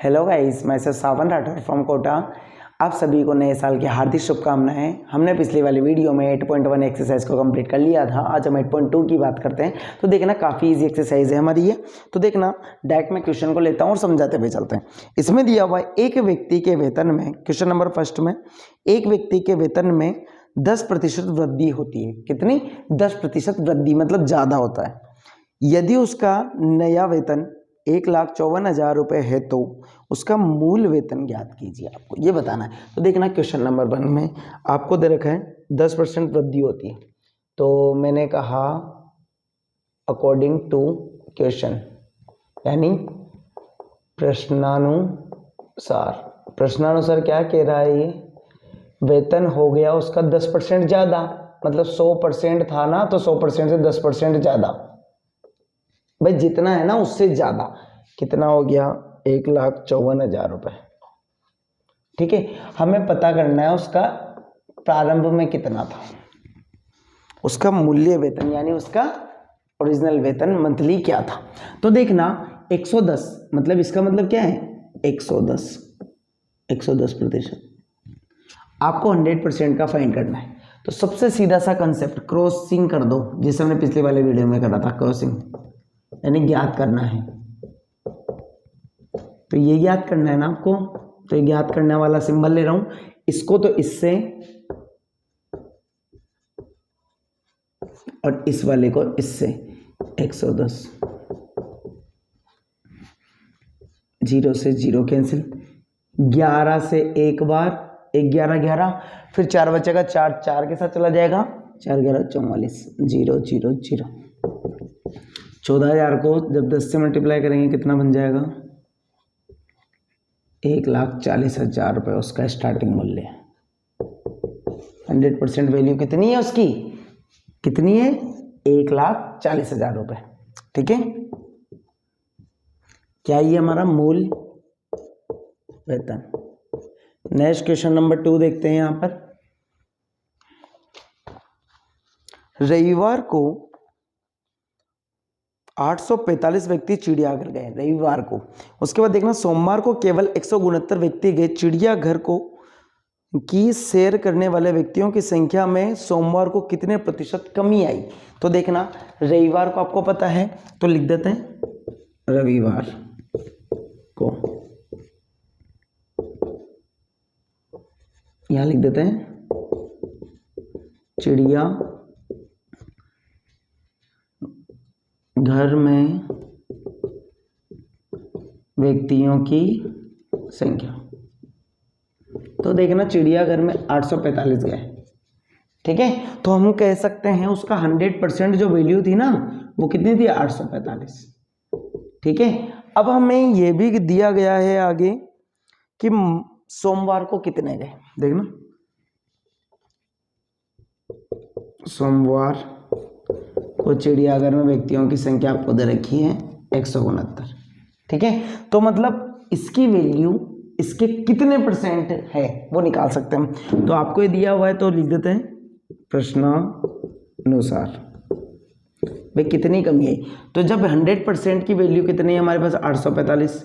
Hello guys, मैं सावन Rathore from Kota. आप सभी को नए साल की हार्दिक शुभकामनाएं। हमने पिछली वाली वीडियो में 8.1 एक्सरसाइज को कंप्लीट कर लिया था। आज हम 8.2 की बात करते हैं। तो देखना काफ़ी इजी एक्सरसाइज है हमारी ये। तो देखना डायरेक्ट मैं क्वेश्चन को लेता हूँ और समझाते हुए चलते हैं। इसमें दिया हुआ है एक व्यक्ति के वेतन में, क्वेश्चन नंबर फर्स्ट में, एक व्यक्ति के वेतन में 10% वृद्धि होती है। कितनी? 10% वृद्धि, मतलब ज़्यादा होता है। यदि उसका नया वेतन 1,54,000 रुपये है तो उसका मूल वेतन ज्ञात कीजिए। आपको ये बताना है। तो देखना क्वेश्चन नंबर 1 में आपको दे रखा है 10% वृद्धि होती है। तो मैंने कहा अकॉर्डिंग टू क्वेश्चन, यानी प्रश्नानुसार क्या कह रहा है ये? वेतन हो गया उसका 10% ज़्यादा, मतलब 100% था ना, तो 100% से 10% ज़्यादा। भाई जितना है ना उससे ज्यादा। कितना हो गया? 1,54,000 रुपये। ठीक है, हमें पता करना है उसका प्रारंभ में कितना था, उसका मूल्य वेतन, यानी उसका ओरिजिनल वेतन मंथली क्या था। तो देखना 110, मतलब इसका मतलब क्या है? 110%। आपको 100% का फाइंड करना है। तो सबसे सीधा सा कंसेप्ट क्रॉसिंग कर दो, जिसे हमने पिछले वाले वीडियो में करा था। क्रॉसिंग यानी ज्ञात करना है। तो ये ज्ञात करना है ना आपको। तो ये ज्ञात करने वाला सिंबल ले रहा हूं, इसको तो इससे और इस वाले को इससे। 110, 0 से 0 कैंसिल, 11 से एक बार 11, फिर 4 बचेगा, 4 के साथ चला जाएगा, 4 11 44, 0 0 0। 14,000 को जब 10 से मल्टीप्लाई करेंगे कितना बन जाएगा? 1,40,000 रुपये उसका स्टार्टिंग मूल्य है। 100% वैल्यू कितनी है उसकी? कितनी है? 1,40,000 रुपये। ठीक है, क्या ये हमारा मूल वेतन? नेक्स्ट क्वेश्चन नंबर 2 देखते हैं। यहां पर रविवार को 845 व्यक्ति चिड़ियाघर गए, रविवार को। उसके बाद देखना सोमवार को केवल 169 व्यक्ति गए। चिड़ियाघर को की सैर करने वाले व्यक्तियों की संख्या में सोमवार को कितने प्रतिशत कमी आई? तो देखना रविवार को आपको पता है, तो लिख देते हैं रविवार को, यहां लिख देते हैं चिड़िया घर में व्यक्तियों की संख्या। तो देखना चिड़ियाघर में 845 गए। ठीक है, तो हम कह सकते हैं उसका 100% जो वैल्यू थी ना, वो कितनी थी? 845। ठीक है, अब हमें यह भी दिया गया है आगे कि सोमवार को कितने गए। देखना सोमवार को चिड़ियाघर में व्यक्तियों की संख्या आपको दे रखी है 169। ठीक है, तो मतलब इसकी वैल्यू इसके कितने परसेंट है वो निकाल सकते हैं हम। तो आपको ये दिया हुआ है, तो लिख देते हैं प्रश्नानुसार भाई कितनी कमी है। तो जब 100% की वैल्यू कितनी है हमारे पास? 845।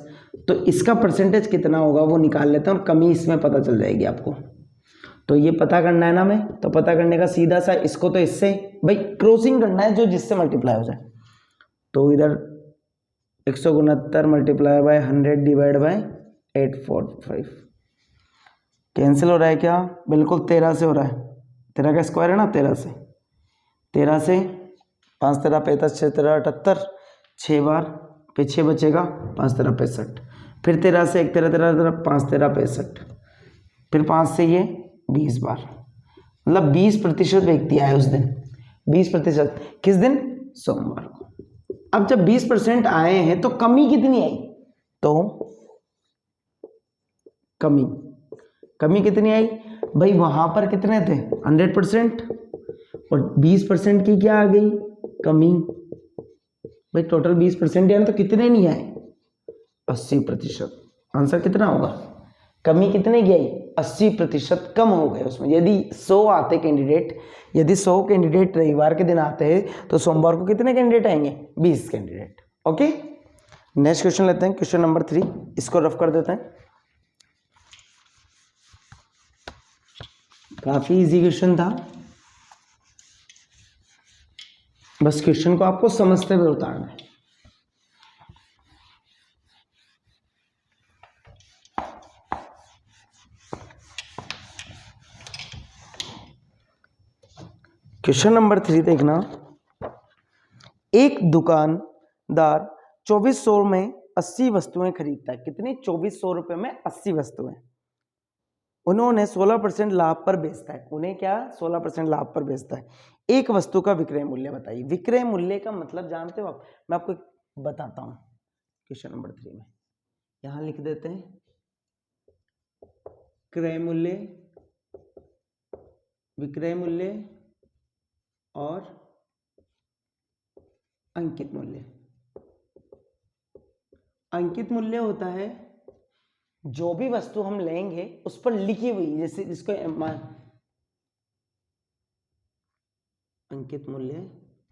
तो इसका परसेंटेज कितना होगा वो निकाल लेते हैं और कमी इसमें पता चल जाएगी आपको। तो ये पता करना है ना हमें। तो पता करने का सीधा सा, इसको तो इससे भाई क्रॉसिंग करना है, जो जिससे मल्टीप्लाई हो जाए। तो इधर 169 multiply by 100 divide by 845 cancel हो रहा है क्या? बिल्कुल 13 से हो रहा है। 13 का स्क्वायर है ना, 13 से 5 13 35, 6 13 78, 6 बार पे 6 बचेगा, 5 13 65, फिर 13 से 1 13 13 13, 5 13 65, फिर 5 से ये 20 बार, मतलब 20% व्यक्ति आए उस दिन। 20% किस दिन? सोमवार को। अब जब 20% आए हैं तो कमी कितनी आई? तो कमी कितनी आई भाई? वहां पर कितने थे? 100%, और 20% की क्या आ गई? कमी। भाई टोटल 20% यानी तो कितने नहीं आए? 80%। आंसर कितना होगा? कमी कितने की आई? 80% कम हो गए उसमें। यदि 100 आते कैंडिडेट, यदि 100 कैंडिडेट रविवार के दिन आते हैं तो सोमवार को कितने कैंडिडेट आएंगे? 20 कैंडिडेट। ओके, नेक्स्ट क्वेश्चन लेते हैं, क्वेश्चन नंबर 3, इसको रफ कर देते हैं। काफी इजी क्वेश्चन था, बस क्वेश्चन को आपको समझते हुए उतारना है। क्वेश्चन नंबर 3 देखना। एक दुकानदार 2400 में 80 वस्तुएं खरीदता है। कितनी? 2400 रुपए में 80 वस्तुएं। उन्होंने 16% लाभ पर बेचता है। उन्हें क्या? 16% लाभ पर बेचता है। एक वस्तु का विक्रय मूल्य बताइए। विक्रय मूल्य का मतलब जानते हो आप? मैं आपको बताता हूं। क्वेश्चन नंबर 3 में यहां लिख देते हैं क्रय मूल्य, विक्रय मूल्य और अंकित मूल्य। अंकित मूल्य होता है जो भी वस्तु हम लेंगे उस पर लिखी हुई, जैसे जिसको अंकित मूल्य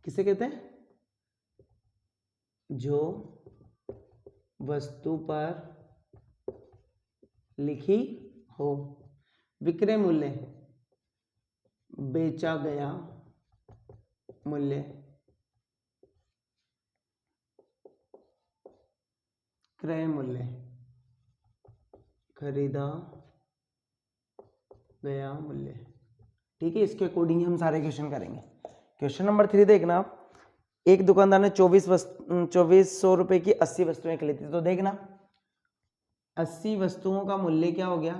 किसे कहते हैं? जो वस्तु पर लिखी हो। विक्रय मूल्य बेचा गया मूल्य। क्रय मूल्य खरीदा गया मूल्य। ठीक है, इसके अकॉर्डिंग हम सारे क्वेश्चन करेंगे। क्वेश्चन नंबर 3 देखना। एक दुकानदार ने 2400 रुपए की 80 वस्तुएं खरीदी। तो देखना 80 वस्तुओं का मूल्य क्या हो गया?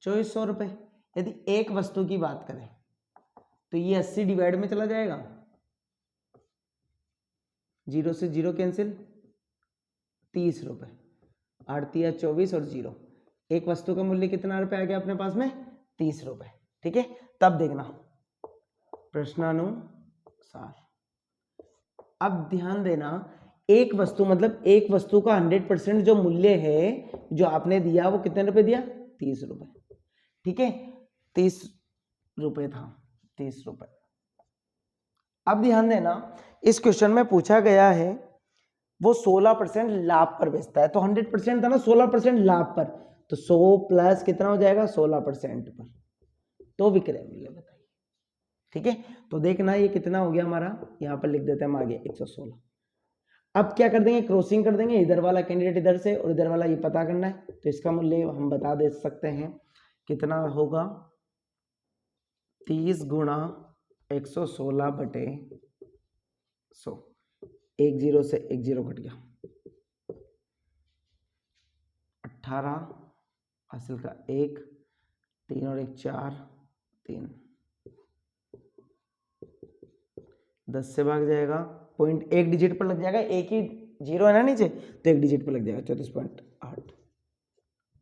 2400 रुपए। यदि एक वस्तु की बात करें तो ये 80 डिवाइड में चला जाएगा, 0 से 0 कैंसिल, 30 रुपए। 8 या 24 और 0, एक वस्तु का मूल्य कितना रुपए आ गया अपने पास में? 30 रुपए। ठीक है, तब देखना प्रश्नानुसार। अब ध्यान देना, एक वस्तु मतलब एक वस्तु का 100% जो मूल्य है जो आपने दिया वो कितने रुपए दिया? 30 रुपए। ठीक है, 30 रुपए था, 30 रुपए। अब ध्यान देना, इस क्वेश्चन में पूछा गया है वो 16% लाभ पर बेचता है। तो 100% था ना, 16% लाभ पर, तो 100 प्लस कितना हो जाएगा? 16% पर। तो विक्रय मूल्य बताइए। ठीक है, तो देखना ये कितना हो गया हमारा, यहां पर लिख देते हैं हम आगे 116। अब क्या कर देंगे? क्रॉसिंग कर देंगे, इधर वाला कैंडिडेट इधर से और इधर वाला ये पता करना है। तो इसका मूल्य हम बता दे सकते हैं कितना होगा? 30 गुणा 116 बटे 100। 1 0 से 1 0 कट गया, 18 हासिल का 1, 3 और 1 4, 3, 10 से भाग जाएगा, पॉइंट एक डिजिट पर लग जाएगा। एक ही 0 है ना नीचे, तो एक डिजिट पर लग जाएगा। 34.8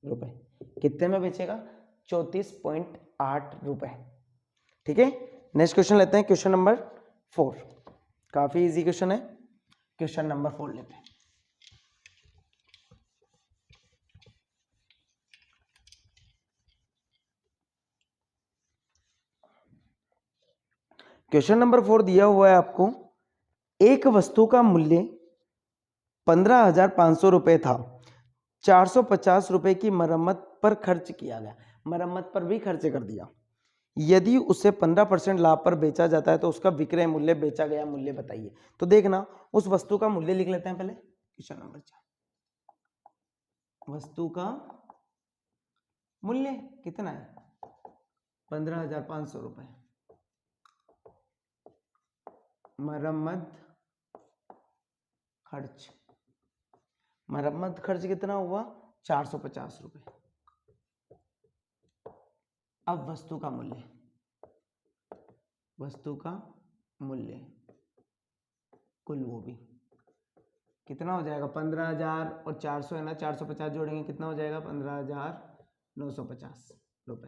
रुपए। कितने में बेचेगा? 34.8 रुपए। ठीक है, नेक्स्ट क्वेश्चन लेते हैं, क्वेश्चन नंबर 4। काफी इजी क्वेश्चन है। क्वेश्चन नंबर 4 लेते हैं। क्वेश्चन नंबर 4 दिया हुआ है आपको, एक वस्तु का मूल्य 15,500 रुपए था, 450 रुपए की मरम्मत पर खर्च किया गया। मरम्मत पर भी खर्च कर दिया। यदि उसे 15% लाभ पर बेचा जाता है तो उसका विक्रय मूल्य, बेचा गया मूल्य बताइए। तो देखना उस वस्तु का मूल्य लिख लेते हैं पहले। क्वेश्चन नंबर 4, वस्तु का मूल्य कितना है? 15,500 रुपए। मरम्मत खर्च, मरम्मत खर्च कितना हुआ? 450 रुपए। अब वस्तु का मूल्य, वस्तु का मूल्य कुल वो भी कितना हो जाएगा? 15,000 और 400 है ना, 450 जोड़ेंगे कितना हो जाएगा? 15,950 रुपए।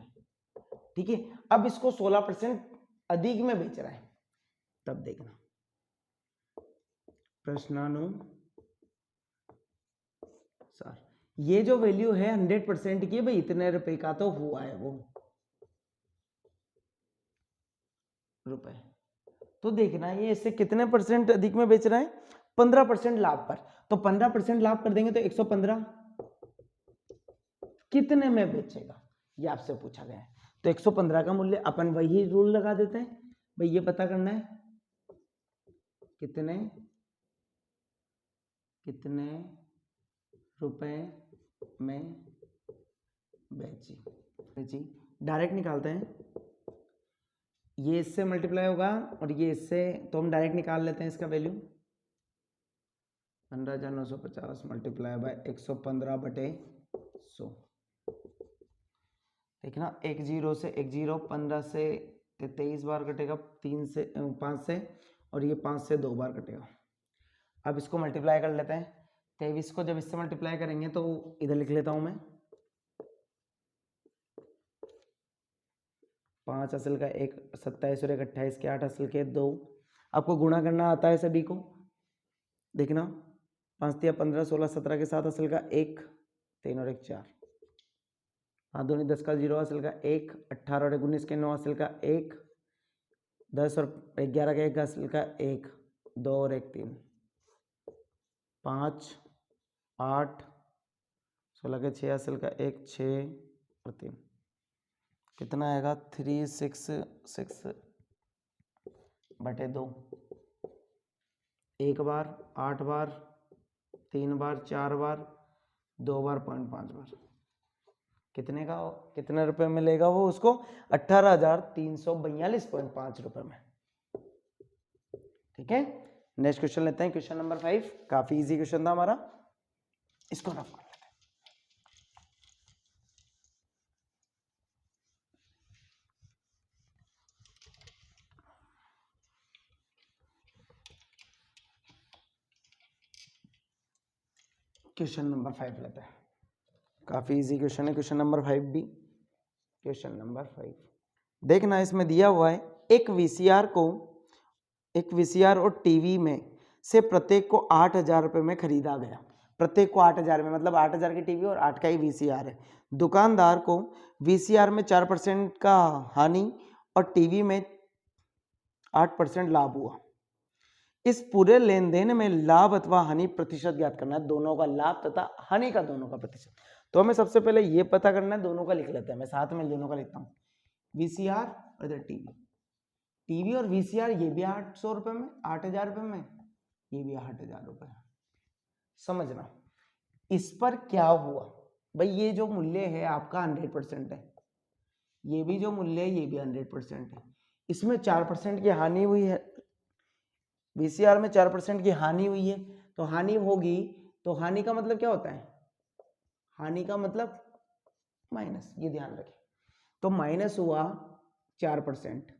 ठीक है, अब इसको 16% अधिक में बेच रहा है, तब देखना प्रश्नानुसार ये जो वैल्यू है 100% की, भाई इतने रुपए का तो हुआ है वो रुपए। तो देखना ये इससे कितने % अधिक में बेच रहा है? 15% लाभ पर। तो 15% लाभ कर देंगे तो 115 कितने में बेचेगा, ये आपसे पूछा गया है। तो 115 का मूल्य अपन वही रूल लगा देते हैं भाई, ये पता करना है कितने रुपए में बेची। डायरेक्ट निकालते हैं, ये इससे मल्टीप्लाई होगा और ये इससे, तो हम डायरेक्ट निकाल लेते हैं इसका वैल्यू। 15,950 मल्टीप्लाई बाय 115 बटे 100। देखना, एक जीरो से एक जीरो, 15 से 23 बार कटेगा, 3 से 5 से, और ये 5 से 2 बार कटेगा। अब इसको मल्टीप्लाई कर लेते हैं। 23 को जब इससे मल्टीप्लाई करेंगे तो इधर लिख लेता हूं मैं, 5 असल का 1, 27 और 1 28 के 8 असल के 2। आपको गुणा करना आता है सभी को, देखना 5 तिया 15, 16 17 के 7 असल का 1, 3 और 1 4, 5 दूनी 10 का 0 असल का 1, 18 और 1 19 के 9 असल का 1, 10 और 11 के 1 असल का 1, 2 और 1 3, 5 8, 16 के 6 असल का 1, 6 और 3, कितना आएगा 366 बटे 2। 1 बार, 8 बार, 3 बार, 4 बार, 2 बार, 0.5 बार, कितने रुपए मिलेगा वो उसको, 18,342.5 रुपए में। ठीक है, नेक्स्ट क्वेश्चन लेते हैं, क्वेश्चन नंबर 5। काफी इजी क्वेश्चन था हमारा, इसको रफ कर लेते हैं। क्वेश्चन नंबर 5 लेते हैं, काफी इजी क्वेश्चन है क्वेश्चन नंबर 5 भी। क्वेश्चन नंबर 5 देखना, इसमें दिया हुआ है एक वीसीआर और टीवी में से प्रत्येक को 8,000 रुपए में खरीदा गया। प्रत्येक को 8,000 में, मतलब 8,000 की टीवी और 8 का ही वीसीआर है। दुकानदार को वीसीआर में 4% का हानि और टीवी में 8% लाभ हुआ। इस पूरे लेन देन में लाभ अथवा हानि प्रतिशत ज्ञात करना है, दोनों का लाभ तथा हानि का दोनों का प्रतिशत। तो हमें सबसे पहले ये पता करना है, दोनों का लिख लेते हैं, मैं साथ में दोनों का लिखता हूँ। वीसीआर और इधर टीवी और वीसीआर, ये भी 800 रुपए में, 8,000 रुपए में, ये भी 8,000 रुपए। समझना, इस पर क्या हुआ भाई, ये जो मूल्य है आपका 100% है, ये भी जो मूल्य है ये भी 100% है। इसमें 4% की हानि हुई है, वीसीआर में 4% की हानि हुई है। तो हानि होगी, तो हानि का मतलब क्या होता है, हानि का मतलब माइनस, ये ध्यान रखें। तो माइनस हुआ 4%,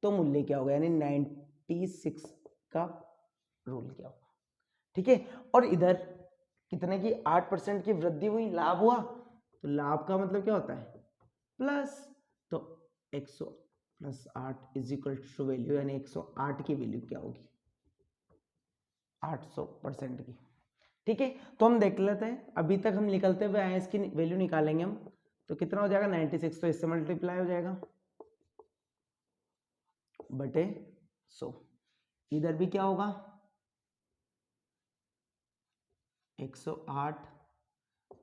तो मूल्य क्या होगा, यानी 96 का रूल क्या होगा। ठीक है, और इधर कितने की 8% की वृद्धि हुई, लाभ हुआ, तो लाभ का मतलब क्या होता है प्लस, तो 100 plus 8 is equal to value, यानी 108 की वैल्यू क्या होगी, 800% की। ठीक है, तो हम देख लेते हैं, अभी तक हम निकलते हुए आए, इसकी वैल्यू निकालेंगे हम, तो कितना हो जाएगा 96, तो इससे मल्टीप्लाई हो जाएगा बटे 100। इधर भी क्या होगा 108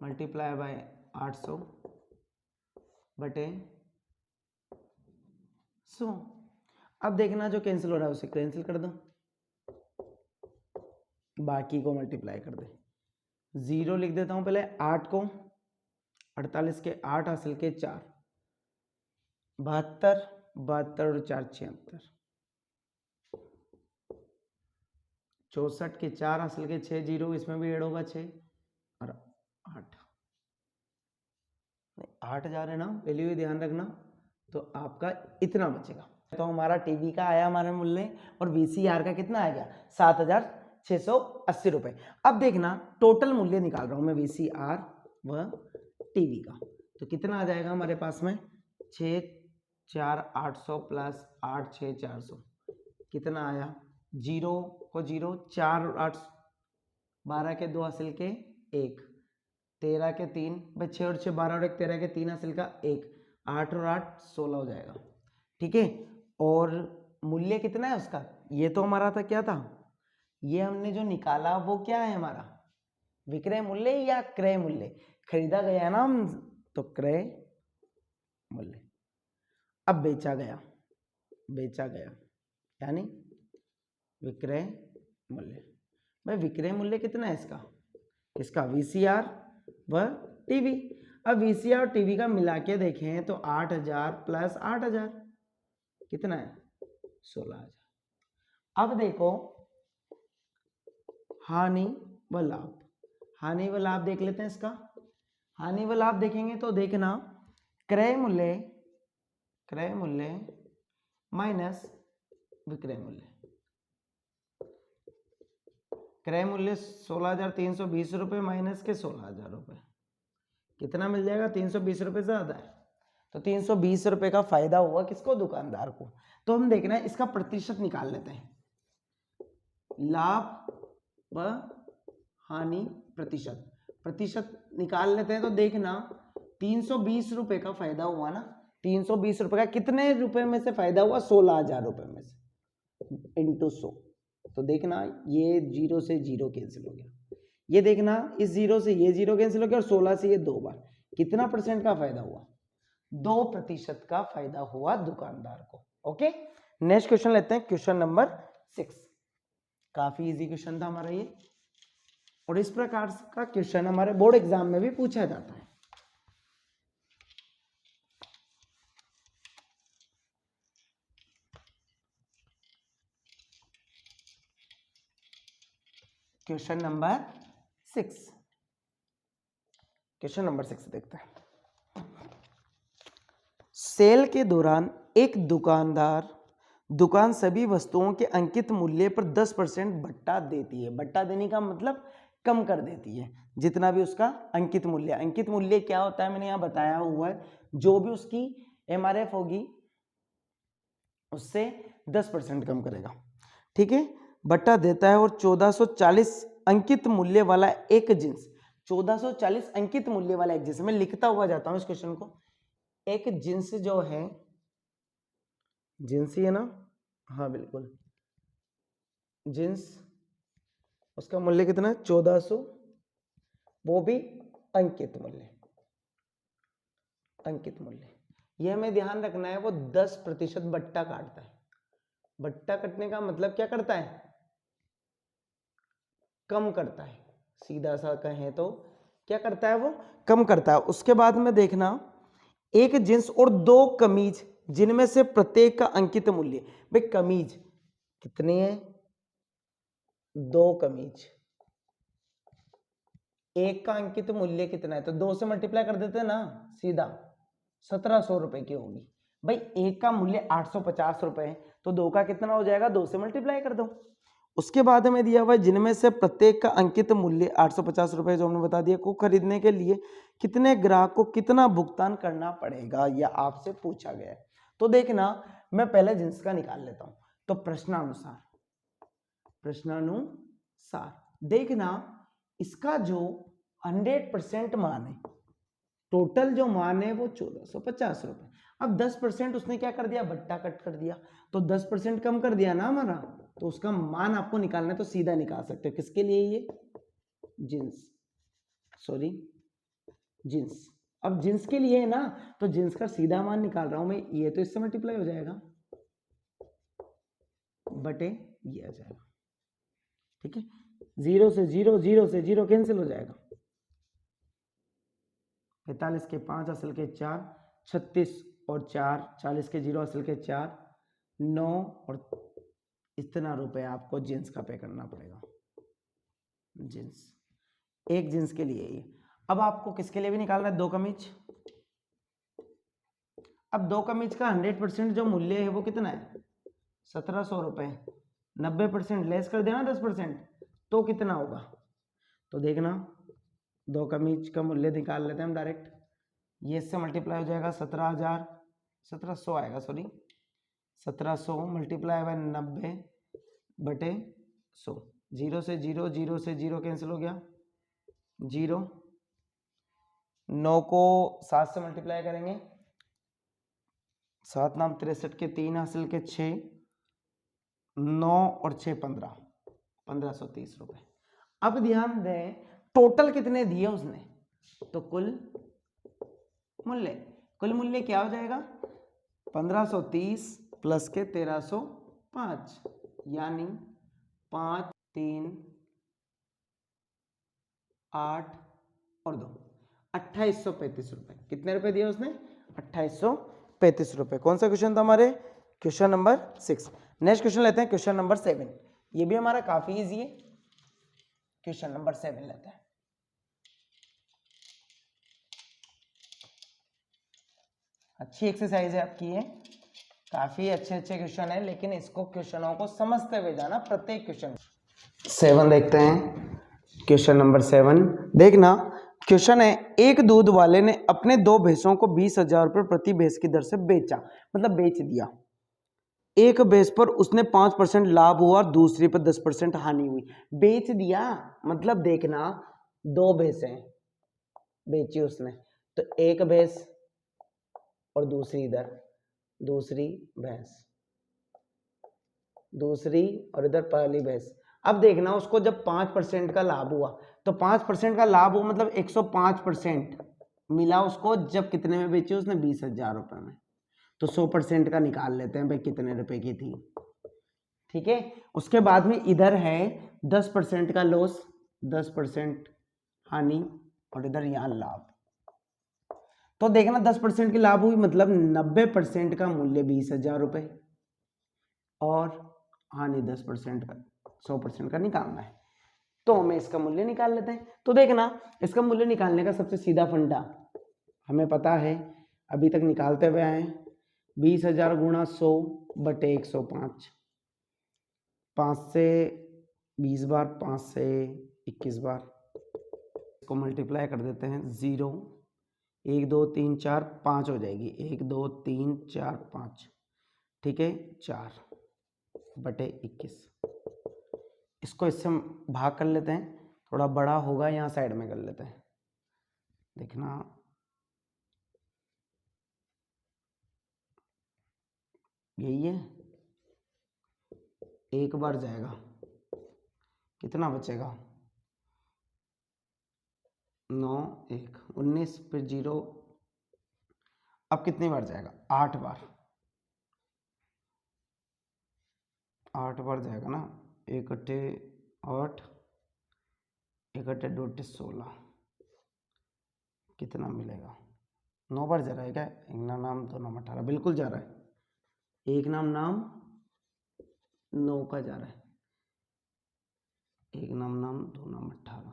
मल्टीप्लाई बाय 800 बटे 100। अब देखना जो कैंसिल हो रहा है उसे कैंसिल कर दो, बाकी को मल्टीप्लाई कर दे। 0 लिख देता हूं पहले, 8 को 48 के 8 हासिल के 4, 72, 72 और 4 76, 64 के 4 हासिल के 6 0, इसमें भी ऐड होगा 6 और 8, 8,000 है ना वैल्यू, ही ध्यान रखना। तो आपका इतना बचेगा। तो हमारा टीवी का आया हमारा मूल्य, और वीसीआर का कितना आ गया 7,680 रुपए। अब देखना टोटल मूल्य निकाल रहा हूं मैं वीसीआर व टीवी का, तो कितना आ जाएगा हमारे पास में 6,4,800 प्लस 8,6,400, कितना आया, 0 को 0, 4 और 8, 12 के 2 हासिल के 1, 13 के 3, 6 और 6 12 और 1 13 के 3 हासिल का 1, 8 और 8 16 हो जाएगा। ठीक है, और मूल्य कितना है उसका, ये तो हमारा था क्या था ये हमने जो निकाला वो क्या है हमारा, विक्रय मूल्य या क्रय मूल्य, खरीदा गया ना हम, तो क्रय मूल्य। अब बेचा गया यानी विक्रय मूल्य। भाई विक्रय मूल्य कितना है इसका वीसीआर व टीवी। अब वीसीआर और टीवी का मिला के देखें तो 8000 प्लस 8000 कितना है 16000। अब देखो हानि व लाभ देख लेते हैं इसका। हानि व लाभ देखेंगे तो देखना क्रय मूल्य माइनस विक्रय मूल्य। क्रय मूल्य 16,320 रुपये माइनस के 16,000 रुपये, कितना मिल जाएगा 320 रुपये से ज्यादा है, तो 320 रुपये का फायदा हुआ किसको, दुकानदार को। तो हम देखना है इसका प्रतिशत निकाल लेते हैं, लाभ व हानि प्रतिशत निकाल लेते हैं। तो देखना 320 रुपये का फायदा हुआ ना, 320 रुपये का कितने रुपए में से फायदा हुआ, 16,000 रुपये में से इंटू 100। तो देखना ये 0 से 0 कैंसिल हो गया, ये देखना इस 0 से ये 0 कैंसिल हो गया, और 16 से ये 2 बार, कितना % का फायदा हुआ, 2% का फायदा हुआ दुकानदार को। ओके, नेक्स्ट क्वेश्चन लेते हैं, क्वेश्चन नंबर 6। काफी इजी क्वेश्चन था हमारा ये, और इस प्रकार का क्वेश्चन हमारे बोर्ड एग्जाम में भी पूछा जाता है। क्वेश्चन नंबर 6 देखते हैं। सेल के दौरान एक दुकान सभी वस्तुओं के अंकित मूल्य पर 10% भट्टा देती है। भट्टा देने का मतलब कम कर देती है, जितना भी उसका अंकित मूल्य क्या होता है मैंने यहाँ बताया हुआ है, जो भी उसकी एमआरएफ होगी उससे 10% कम करेगा, ठीक है। भट्टा देता है, और 1440 अंकित मूल्य वाला एक जिन्स, 1440 अंकित मूल्य वाला एक जिन्स, मैं लिखता हुआ जाता हूं इस क्वेश्चन को। एक जिन्स जो है, जिन्स ही है ना, हाँ बिल्कुल जिन्स, उसका मूल्य कितना है 1400, वो भी अंकित मूल्य। यह हमें ध्यान रखना है, वो 10% भट्टा काटता है। भट्टा कटने का मतलब क्या करता है, कम करता है, सीधा सा कहें तो क्या करता है, वो कम करता है। उसके बाद में देखना एक जींस और 2 कमीज जिनमें से प्रत्येक का अंकित मूल्य, भाई कमीज कितनी है, 2 कमीज, एक का अंकित मूल्य कितना है, तो 2 से मल्टीप्लाई कर देते हैं ना सीधा, 1700 रुपए की होगी। भाई एक का मूल्य 850 रुपए है, तो 2 का कितना हो जाएगा, 2 से मल्टीप्लाई कर दो। उसके बाद हमें दिया हुआ है जिनमें से प्रत्येक का अंकित मूल्य 850 रुपए, जो हमने बता दिया, को खरीदने के लिए कितने ग्राहक को कितना भुगतान करना पड़ेगा, यह आपसे पूछा गया है। तो देखना मैं पहले जिन्स का निकाल लेता हूं। तो प्रश्नानुसार देखना इसका जो 100% मान है, टोटल जो मान है वो 1450 रुपए। अब 10% उसने क्या कर दिया, भट्टा कट कर दिया, तो 10% कम कर दिया ना हमारा, तो उसका मान आपको निकालना है, तो सीधा निकाल सकते हो। किसके लिए, ये जिन्स। अब जिन्स के लिए है ना, तो जिन्स का सीधा मान निकाल रहा हूं मैं, ये तो इससे मल्टीप्लाई हो जाएगा बटे ये आ जाएगा, ठीक है। 0 से 0 कैंसिल हो जाएगा, 45 के 5 असल के 4, 36 और 4, 40 के 0 असल के 4, 9, और इतना रुपए आपको जींस का पे करना पड़ेगा। जींस, एक जींस के लिए ये। अब आपको किसके लिए भी निकालना है, 2 कमीज। अब 2 कमीज का 100% जो मूल्य है वो कितना है, 1700 रुपए। 90% लेस कर देना 10%, तो कितना होगा, तो देखना 2 कमीज का मूल्य निकाल लेते हैं हम डायरेक्ट, ये इससे मल्टीप्लाई हो जाएगा 1700 आएगा, 1700 मल्टीप्लाई बाय 90 बटे 100। 0 से 0 कैंसिल हो गया, 0, 9 को 7 से मल्टीप्लाई करेंगे, 7 नाम 63 के 3 हासिल के 6, 9 और 6 15, 1530 रुपए। अब ध्यान दें टोटल कितने दिए उसने, तो कुल मूल्य क्या हो जाएगा 1530 प्लस के 1305 यानी 5 3 8 और 2 2835 रुपए। कितने रुपए दिए उसने 2835 रुपए। कौन सा क्वेश्चन था हमारे, क्वेश्चन नंबर 6। नेक्स्ट क्वेश्चन लेते हैं क्वेश्चन नंबर 7। ये भी हमारा काफी इजी है। क्वेश्चन नंबर 7 लेते हैं। अच्छी एक्सरसाइज है आपकी ये, काफी अच्छे अच्छे क्वेश्चन है, लेकिन इसको क्वेश्चनों को समझते हुए जाना प्रत्येक क्वेश्चन। 7 देखते हैं क्वेश्चन नंबर 7। देखना क्वेश्चन है, एक दूध वाले ने अपने 2 भैंसों को 20,000 रुपये प्रति भैंस की दर से बेचा, मतलब बेच दिया। एक भैंस पर उसने 5% लाभ हुआ और दूसरी पर 10% हानि हुई। बेच दिया मतलब देखना 2 भैंसें बेची उसने, तो एक भैंस और दूसरी इधर दूसरी भैंस, दूसरी और इधर पहली भैंस। अब देखना उसको जब 5% का लाभ हुआ, तो 5% का लाभ हुआ मतलब 105% मिला उसको। जब कितने में बेची उसने 20,000 रुपए में, तो 100% का निकाल लेते हैं भाई कितने रुपए की थी। ठीक है, उसके बाद में इधर है 10% का लॉस, 10% हानि और इधर यहाँ लाभ। तो देखना 10% की लाभ हुई मतलब 90% का मूल्य 20,000 रुपए और हानि 10% का 100% का निकालना है। तो हमें इसका मूल्य निकाल लेते हैं। तो देखना इसका मूल्य निकालने का सबसे सीधा फंडा हमें पता है, अभी तक निकालते हुए आए, 20,000 गुणा 100 बटे 105, 5 से 20 बार, 5 से 21 बार, इसको मल्टीप्लाई कर देते हैं। 0 1 2 3 4 5 हो जाएगी, 1 2 3 4 5, ठीक है, 4 बटे 21। इसको इससे हम भाग कर लेते हैं, थोड़ा बड़ा होगा, यहाँ साइड में कर लेते हैं। देखना यही है, एक बार जाएगा, कितना बचेगा 9 1 19 फिर 0। अब कितनी बार जाएगा 8 बार, 8 बार जाएगा ना, 1 अट्ठे 8, 1 अट्ठे 2 अट्ठे 16, कितना मिलेगा 9 बार जा रहा है क्या, एक नाम 2 नाम 18, बिल्कुल जा रहा है, एक नाम 9 का जा रहा है, एक नाम 2 नाम 18,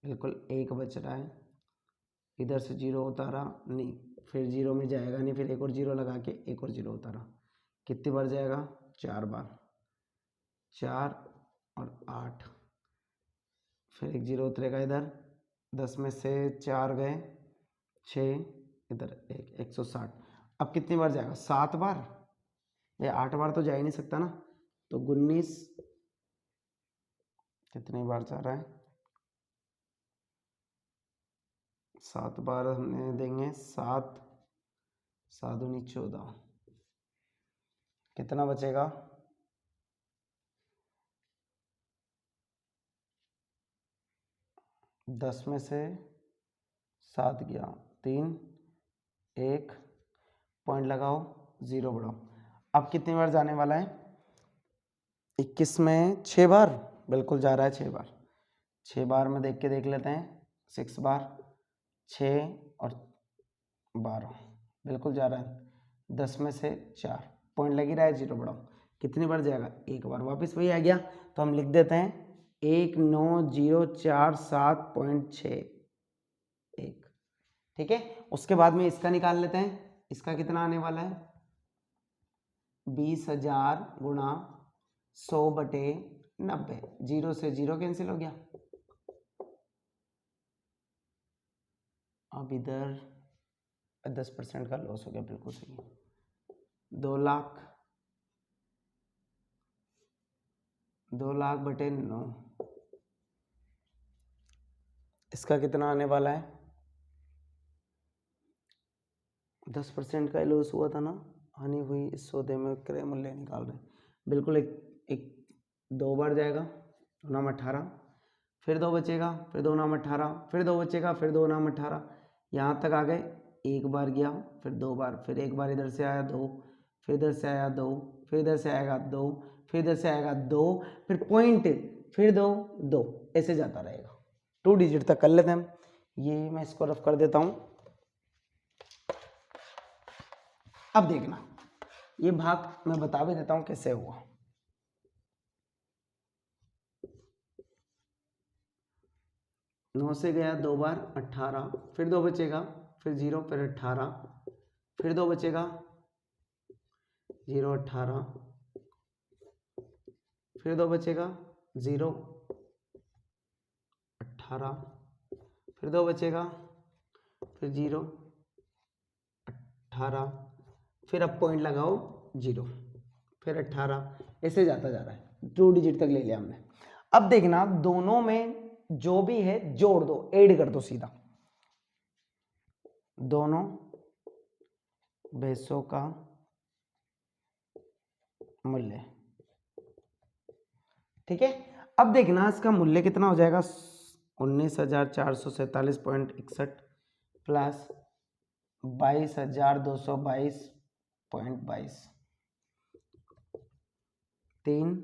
बिल्कुल एक बच रहा है। इधर से 0 उतारा नहीं, फिर 0 में जाएगा नहीं, फिर एक और 0 लगा के एक और 0 उतारा, कितनी बार जाएगा 4 बार, 4 और 8, फिर एक 0 उतरेगा इधर, 10 में से 4 गए 6, इधर 160। अब कितनी बार जाएगा 7 बार, ये 8 बार तो जा ही नहीं सकता ना, तो 19 कितनी बार जा रहा है, 7 बार हमने देंगे, 7 7 दूनी 14, कितना बचेगा 10 में से 7 गया 3, 1 पॉइंट लगाओ, 0 बढ़ाओ। अब कितनी बार जाने वाला है 21 में 6 बार, बिल्कुल जा रहा है 6 बार, 6 बार में देख के देख लेते हैं, 6 बार 6 और 12, बिल्कुल जा रहा है, 10 में से 4 पॉइंट लग ही रहा है, 0 बढ़ाओ, कितनी बार जाएगा एक बार, वापस वही आ गया, तो हम लिख देते हैं 19,047.61, ठीक है। उसके बाद में इसका निकाल लेते हैं, इसका कितना आने वाला है 20,000 गुणा 100 बटे 90, 0 से 0 कैंसिल हो गया। अब इधर 10% का लॉस हो गया, बिल्कुल सही, 2 लाख, 2 लाख बटे 9, इसका कितना आने वाला है 10% का लॉस हुआ था ना, हानि हुई, इस सौदे में क्रय मूल्य निकाल रहे हैं, बिल्कुल एक 2 बार जाएगा, 2 नाम 18, फिर 2 बचेगा, फिर 2 नाम 18, फिर 2 बचेगा, फिर 2 नाम 18, यहाँ तक आ गए। 1 बार गया, फिर 2 बार, फिर 1 बार इधर से आया 2, फिर इधर से आया 2, फिर इधर से आएगा 2, फिर इधर से आएगा 2, फिर पॉइंट, फिर 2 2, ऐसे जाता रहेगा। 2 डिजिट तक कर लेते हैं हम। ये मैं इसको रफ कर देता हूँ। अब देखना, ये भाग मैं बता भी देता हूँ कैसे हुआ। 9 से गया 2 बार 18, फिर 2 बचेगा, फिर 0, फिर 18, फिर 2 बचेगा, 0 18, फिर 2 बचेगा, 0 18, फिर 2 बचेगा, फिर 0 18, फिर अब पॉइंट लगाओ 0, फिर 18, ऐसे जाता जा रहा है। 2 डिजिट तक ले लिया हमने। अब देखना, दोनों में जो भी है जोड़ दो, ऐड कर दो सीधा, दोनों बेसों का मूल्य। ठीक है, अब देखना इसका मूल्य कितना हो जाएगा, 19,447.61 प्लस 22,222.22, 3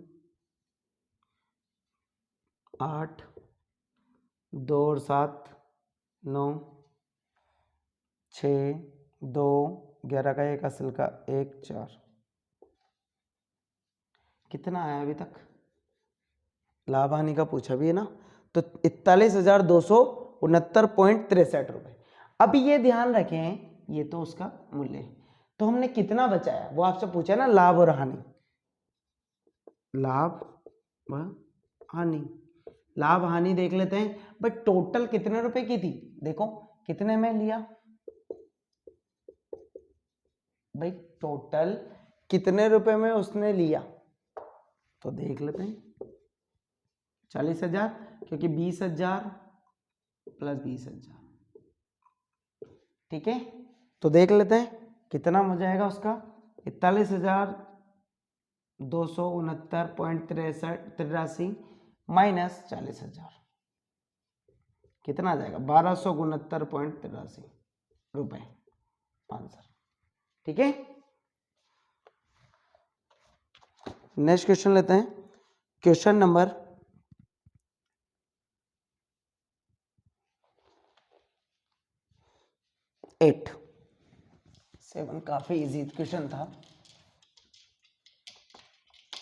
8 2 और 7 9 6 2 11 का 1 असल का 1 4, कितना आया अभी तक? लाभ हानि का पूछा भी है ना, तो 41,269.63 रुपए। अभी ये ध्यान रखें, ये तो उसका मूल्य है, तो हमने कितना बचाया वो आपसे पूछा ना, लाभ और हानि। लाभ व हानि, लाभ हानि देख लेते हैं। बट टोटल कितने रुपए की थी, देखो कितने में लिया भाई, टोटल कितने रुपए में उसने लिया, तो देख लेते हैं। 40,000, क्योंकि 20,000 प्लस 20,000, ठीक है, तो देख लेते हैं कितना हो जाएगा उसका, 41,269.83 माइनस 40,000, कितना आ जाएगा, 1,269.83 रुपए आंसर। ठीक है, नेक्स्ट क्वेश्चन लेते हैं। क्वेश्चन नंबर 8, 7 काफी इजी क्वेश्चन था।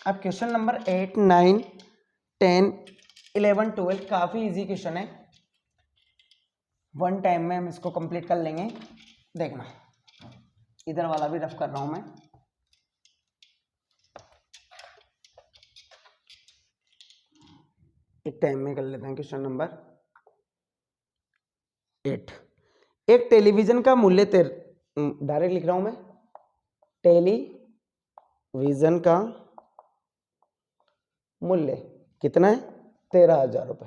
अब क्वेश्चन नंबर 8 9 10 11 12 काफी इजी क्वेश्चन है, 1 टाइम में हम इसको कंप्लीट कर लेंगे। देखना, इधर वाला भी रफ कर रहा हूं मैं। एक टाइम में कर लेते हैं। क्वेश्चन नंबर 8, एक टेलीविजन का मूल्य डायरेक्ट लिख रहा हूं मैं, टेलीविजन का मूल्य कितना है, 13,000 रुपए।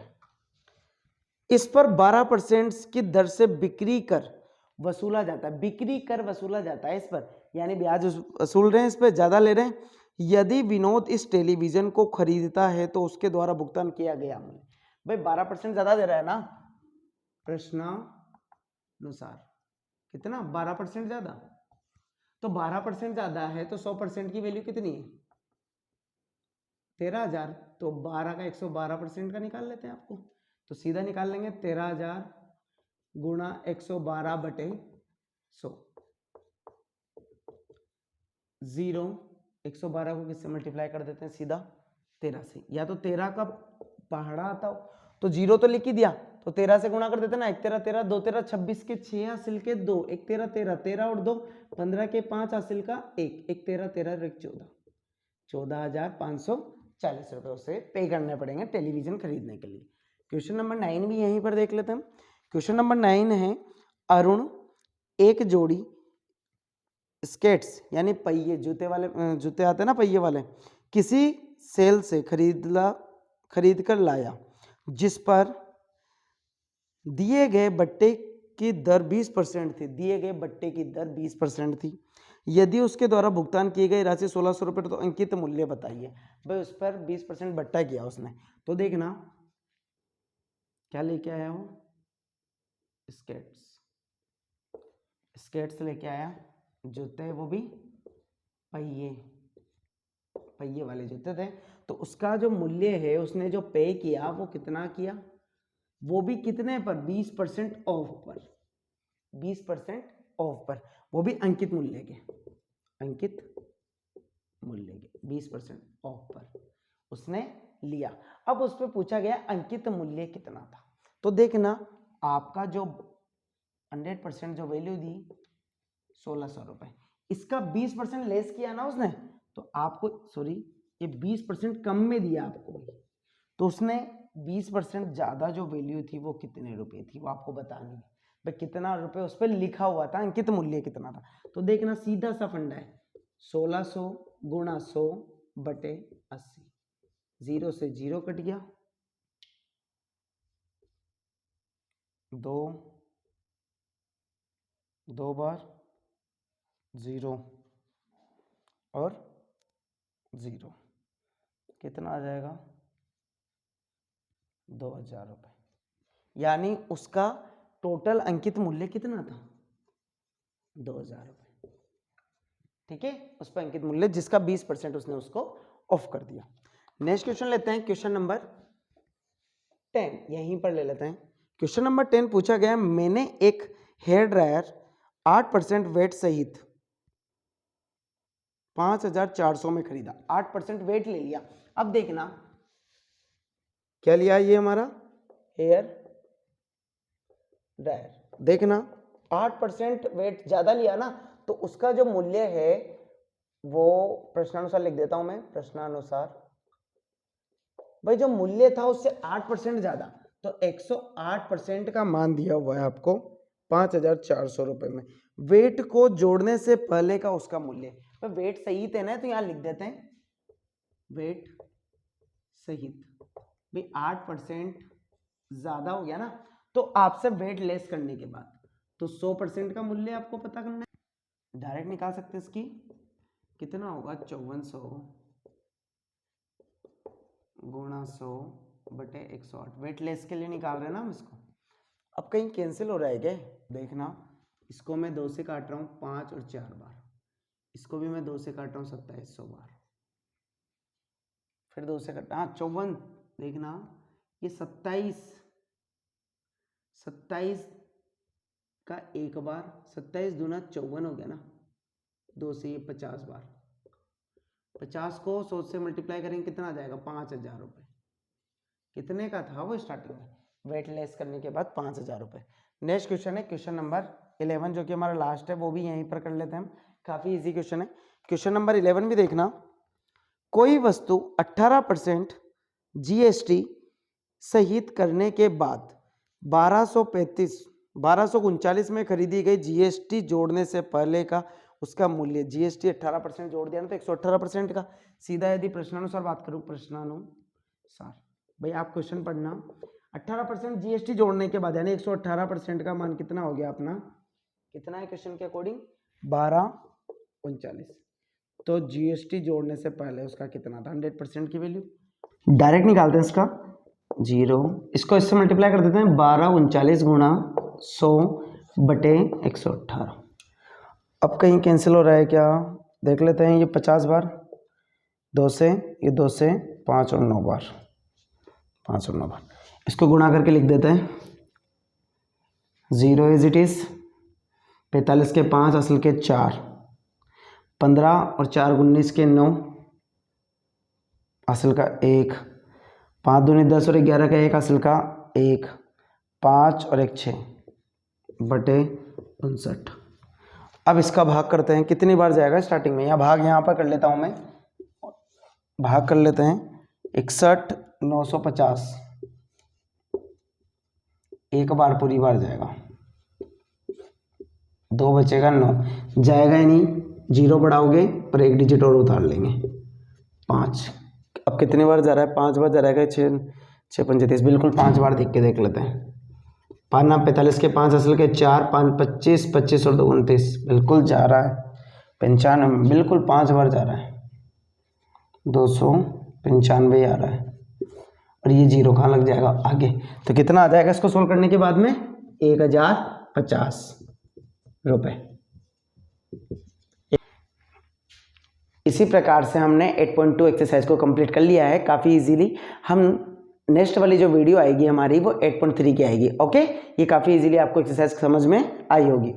इस पर 12% की दर से बिक्री कर वसूला जाता है, बिक्री कर वसूला जाता है इस पर, यानी ब्याज वसूल रहे हैं, इस पर ज्यादा ले रहे हैं। यदि विनोद इस टेलीविजन को खरीदता है तो उसके द्वारा भुगतान किया गया मूल्य, भाई 12% ज्यादा दे रहा है ना, प्रश्नानुसार कितना, 12% ज्यादा, तो 12% ज्यादा है तो 100% की वैल्यू कितनी है, 13,000, तो 12 का 112% का निकाल लेते हैं आपको, तो सीधा निकाल लेंगे 13,000 गुणा 112/100, 0 112 को किससे मल्टीप्लाई कर देते हैं, सीधा 13 से, या तो 13 का पहाड़ा आता हो तो 0 तो लिख ही दिया, तो 13 से गुणा कर देते ना, 1 13 13 2 13 26 के 6 हासिल के 2, 1 13 13 13 और 2 15 के 5 हासिल का 1 1 13 13 और 1 14, 14,540 रुपए उसे पे करने पड़ेंगे टेलीविजन खरीदने के लिए। क्वेश्चन नंबर 9 भी यहीं पर देख लेते हैं। क्वेश्चन नंबर 9 है, अरुण एक जोड़ी स्केट्स यानी पहिए, जूते वाले जूते आते हैं ना पहिए वाले, किसी सेल से खरीद कर लाया, जिस पर दिए गए बट्टे की दर 20% थी, दिए गए बट्टे की दर 20% थी। यदि उसके द्वारा भुगतान की गई राशि 1600 रुपये तो अंकित मूल्य बताइए। भाई उस पर 20% बट्टा किया उसने, तो देखना क्या लेके आया हो, स्केट्स लेके आया, जूते वो भी पहिए वाले जूते थे। तो उसका जो मूल्य है, उसने जो पे किया वो कितना किया, वो भी कितने पर, 20% ऑफ पर, 20% ऑफ पर, वो भी अंकित मूल्य के 20% ऑफ पर उसने लिया। अब उस पर पूछा गया अंकित मूल्य कितना था, तो देखना आपका जो 100% जो वैल्यू दी 1600 रुपए, इसका 20% लेस किया ना उसने, तो आपको ये 20% कम में दिया आपको, तो उसने 20% ज्यादा जो वैल्यू थी वो कितने रुपए थी वो आपको बतानी है। भाई कितना रुपए उस पर लिखा हुआ था, अंकित मूल्य कितना था, तो देखना सीधा सा फंडा है, 1600 गुणा 100 बटे 80, 0 से 0 कट गया, 2 बार 0 और 0, कितना आ जाएगा 2000 रुपये, यानी उसका टोटल अंकित मूल्य कितना था 2000 रुपये। ठीक है, उस पर अंकित मूल्य जिसका 20% उसने उसको ऑफ कर दिया। नेक्स्ट क्वेश्चन लेते हैं, क्वेश्चन नंबर 10, यहीं पर ले लेते हैं। क्वेश्चन नंबर 10 पूछा गया, मैंने एक हेयर ड्रायर 8% वेट सहित 5400 में खरीदा, 8% वेट ले लिया। अब देखना क्या लिया, ये हमारा हेयर ड्रायर, देखना 8% वेट ज्यादा लिया ना, तो उसका जो मूल्य है वो प्रश्नानुसार लिख देता हूं मैं, प्रश्नानुसार भाई जो मूल्य था उससे 8% ज्यादा, तो 108% का मान दिया हुआ है आपको 5400 रुपए में। वेट को जोड़ने से पहले का उसका मूल्य, तो वेट सहित है ना, तो यहां लिख देते हैं वेट सहित, भाई 8% ज्यादा हो गया ना, तो आपसे वेट लेस करने के बाद तो 100% का मूल्य आपको पता करना है, डायरेक्ट निकाल सकते हैं। इसकी कितना होगा 5400 गुणा 100 बटे 108, वेट लेस के लिए निकाल रहे हैं ना हम इसको। अब कहीं कैंसिल हो रहा है क्या, देखना इसको मैं 2 से काट रहा हूँ 5 और 4 बार, इसको भी मैं 2 से काट रहा हूँ 2700 बार, फिर 2 से काट, हाँ 54, देखना ये 27 का एक बार, 27 दूना 54 हो गया ना, 2 से ये 50 बार, 50 को 100 से मल्टीप्लाई करेंगे कितना आ जाएगा 5000 रुपये, कितने का था वो स्टार्टिंग में, वेट लेस करने के बाद 5000 रुपये। नेक्स्ट क्वेश्चन है क्वेश्चन नंबर 11, जो कि हमारा लास्ट है, वो भी यहीं पर कर लेते हैं हम, काफी इजी क्वेश्चन है। क्वेश्चन नंबर 11 भी देखना, कोई वस्तु 18% जीएसटी सहित करने के बाद 1239 में खरीदी गई, जीएसटी जोड़ने से पहले का उसका मूल्य, जीएसटी 18% जोड़ दिया ना तो 118% का, सीधा यदि प्रश्नानुसार बात करूं, प्रश्नानुसार भाई आप क्वेश्चन पढ़ना, 18% जीएसटी जोड़ने के बाद यानी 118% का मान कितना हो गया अपना, कितना है क्वेश्चन के अकॉर्डिंग 1239, तो जीएसटी जोड़ने से पहले उसका कितना था 100% की वैल्यू, डायरेक्ट निकालते हैं इसका 0, इसको इससे मल्टीप्लाई कर देते हैं 1239 गुणा 100 बटे 118। अब कहीं कैंसिल हो रहा है क्या, देख लेते हैं, ये 50 बार, 2 से, ये 2 से 5 और 9 बार, 5 और 9 बार, इसको गुणा करके लिख देते हैं 0 एज इट इज, 45 के 5 असल के 4, 15 और 4 19 के 9 असल का 1, 5 दूनी 10 और 11 का 1 असल का 1, 5 और 1 6 बटे 59। अब इसका भाग करते हैं, कितनी बार जाएगा स्टार्टिंग में, या भाग यहाँ पर कर लेता हूँ मैं, भाग कर लेते हैं 61 950, एक बार पूरी बार जाएगा, 2 बचेगा 9, जाएगा ही नहीं, 0 बढ़ाओगे और 1 डिजिट और उतार लेंगे 5। अब कितनी बार जा रहा है, 5 बार जा रहा है, 6 6 35, बिल्कुल 5 बार देख के देख लेते हैं, 5 45 के 5 असल के 4, 5 25, 25 और 2 29, बिल्कुल जा रहा है 95, बिल्कुल 5 बार जा रहा है, 295 आ रहा है, और ये जीरो कहाँ लग जाएगा आगे, तो कितना आ जाएगा इसको सोल्व करने के बाद में 1050 रुपये। इसी प्रकार से हमने 8.2 एक्सरसाइज को कंप्लीट कर लिया है काफ़ी इजीली। हम नेक्स्ट वाली जो वीडियो आएगी हमारी वो 8.3 की आएगी। ओके, ये काफ़ी इजीली आपको एक्सरसाइज समझ में आई होगी।